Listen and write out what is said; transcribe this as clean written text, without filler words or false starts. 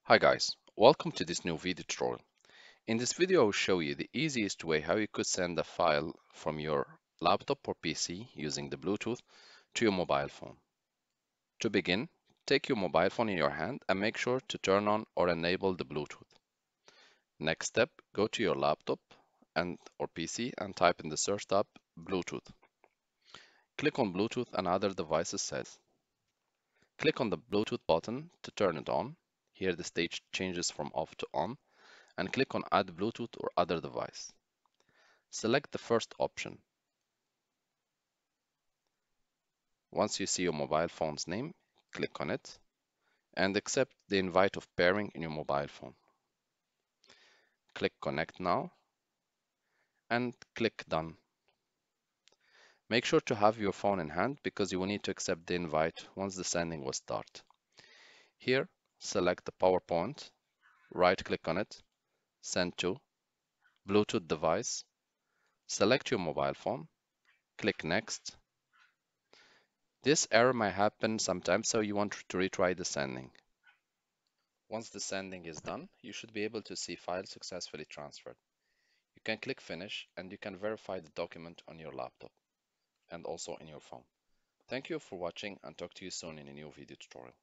Hi guys, welcome to this new video tutorial. In this video I will show you the easiest way how you could send a file from your laptop or PC using the Bluetooth to your mobile phone. To begin, take your mobile phone in your hand and make sure to turn on or enable the Bluetooth. Next step, go to your laptop or PC and type in the search tab Bluetooth. Click on Bluetooth and other devices settings. Click on the Bluetooth button to turn it on. Here the stage changes from off to on, and click on Add Bluetooth or other device. Select the first option. Once you see your mobile phone's name, click on it and accept the invite of pairing in your mobile phone. Click Connect Now and click Done. Make sure to have your phone in hand because you will need to accept the invite once the sending will start. Here, select the PowerPoint, right-click on it, Send to, Bluetooth device, select your mobile phone, click Next. This error might happen sometimes, so you want to retry the sending. Once the sending is done, you should be able to see file successfully transferred. You can click Finish and you can verify the document on your laptop and also in your phone. Thank you for watching and talk to you soon in a new video tutorial.